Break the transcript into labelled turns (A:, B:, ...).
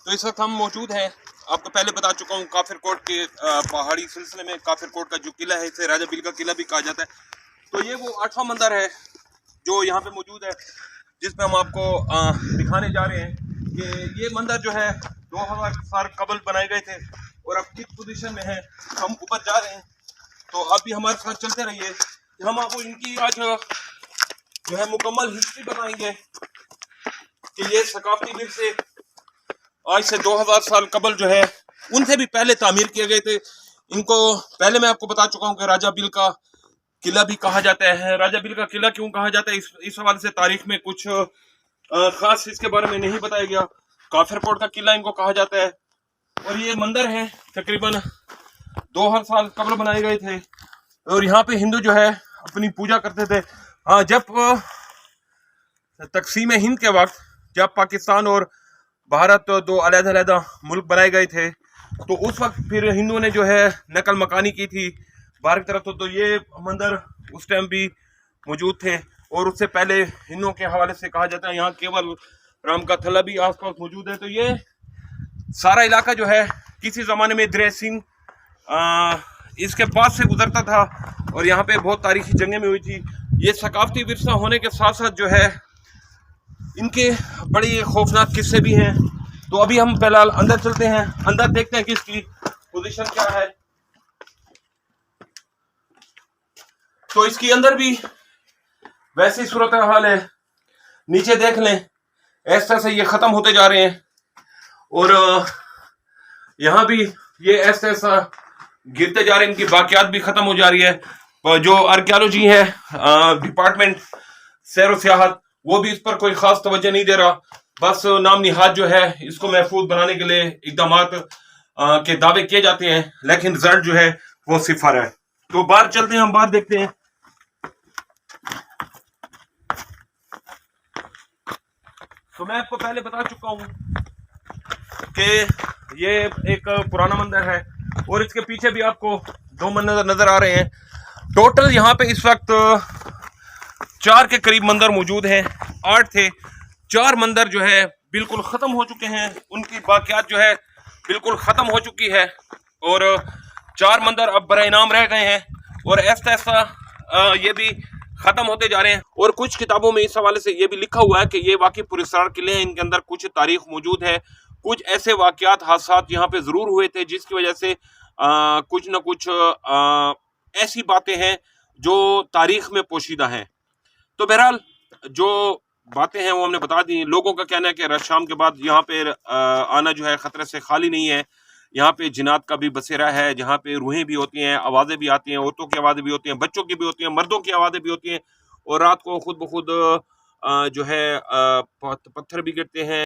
A: तो इस वक्त हम मौजूद हैं, आपको पहले बता चुका हूँ, काफिर कोट के पहाड़ी सिलसिले में काफिर कोट का जो किला है इसे राजा बील का किला भी कहा जाता है। तो ये वो 8वां मंदिर है जो यहाँ पे मौजूद है, जिसमें हम आपको दिखाने जा रहे हैं कि ये मंदिर जो है 2000 साल कबल बनाए गए थे और अब किस पोजीशन में है। हम ऊपर जा रहे हैं, तो आप भी हमारे साथ चलते रहिए। हम आपको इनकी आज जो है मुकम्मल हिस्ट्री बताएंगे कि ये सकाफती विरसे आज से 2000 साल कबल जो है उनसे भी पहले तामीर किए गए थे। इनको पहले मैं आपको बता चुका हूँ कि राजा बिल का किला भी कहा जाता है। राजा बिल का किला क्यों कहा जाता है, इस हवाले से तारीख में कुछ खास इसके बारे में नहीं बताया गया। काफिर कोट का किला इनको कहा जाता है और ये मंदिर है तकरीबन 2000 साल कबल बनाए गए थे और यहाँ पे हिंदू जो है अपनी पूजा करते थे। हाँ, जब तकसीम हिंद के वक्त जब पाकिस्तान और भारत दो अलग-अलग मुल्क बनाए गए थे तो उस वक्त फिर हिंदुओं ने जो है नकल मकानी की थी बाहर की तरफ। तो ये मंदिर उस टाइम भी मौजूद थे और उससे पहले हिंदुओं के हवाले से कहा जाता है यहाँ केवल राम का थला भी आसपास मौजूद है। तो ये सारा इलाका जो है किसी ज़माने में दरिया सिंध इसके पास से गुजरता था और यहाँ पे बहुत तारीखी जंगें में हुई थी। ये सकाफती विरसा होने के साथ साथ जो है इनके बड़ी खौफनाक किस्से भी हैं। तो अभी हम फिलहाल अंदर चलते हैं, अंदर देखते हैं कि इसकी पोजीशन क्या है। तो इसकी अंदर भी वैसी सूरत हाल है, नीचे देख लें इस तरह से ये ख़त्म होते जा रहे हैं और यहाँ भी ये ऐसा गिरते जा रहे हैं, इनकी बाकियात भी ख़त्म हो जा रही है। जो आर्कियोलॉजी है डिपार्टमेंट सैर व सियाहत वो भी इस पर कोई खास तवज्जो नहीं दे रहा, बस नाम निहाद जो है इसको महफूज बनाने के लिए इकदाम के दावे किए जाते हैं लेकिन रिजल्ट जो है वो सिफर है। तो बाहर चलते हैं, हम बाहर देखते हैं। तो मैं आपको पहले बता चुका हूँ कि ये एक पुराना मंदिर है और इसके पीछे भी आपको 2 मंदिर नजर आ रहे हैं। टोटल यहाँ पे इस वक्त 4 के करीब मंदिर मौजूद हैं। 8 थे, 4 मंदिर जो है बिल्कुल ख़त्म हो चुके हैं, उनकी बाकियात जो है बिल्कुल ख़त्म हो चुकी है और 4 मंदिर अब बराए इनाम रह गए हैं और ऐसा ऐसा ये भी ख़त्म होते जा रहे हैं। और कुछ किताबों में इस हवाले से ये भी लिखा हुआ है कि ये वाकई पुरस्कार किले हैं, इनके अंदर कुछ तारीख मौजूद है, कुछ ऐसे वाक़यात हादसात यहाँ पे ज़रूर हुए थे जिसकी वजह से कुछ न कुछ ऐसी बातें हैं जो तारीख में पोशीदा हैं। तो बहरहाल जो बातें हैं वो हमने बता दी। लोगों का कहना है कि रात शाम के बाद यहाँ पे आना जो है ख़तरे से खाली नहीं है। यहाँ पे जिन्नात का भी बसेरा है, जहाँ पे रूहें भी होती हैं, आवाज़ें भी आती हैं, औरतों की आवाज़ें भी होती हैं, बच्चों की भी होती हैं, मर्दों की आवाज़ें भी होती हैं और रात को खुद ब खुद जो है पत्थर भी गिरते हैं।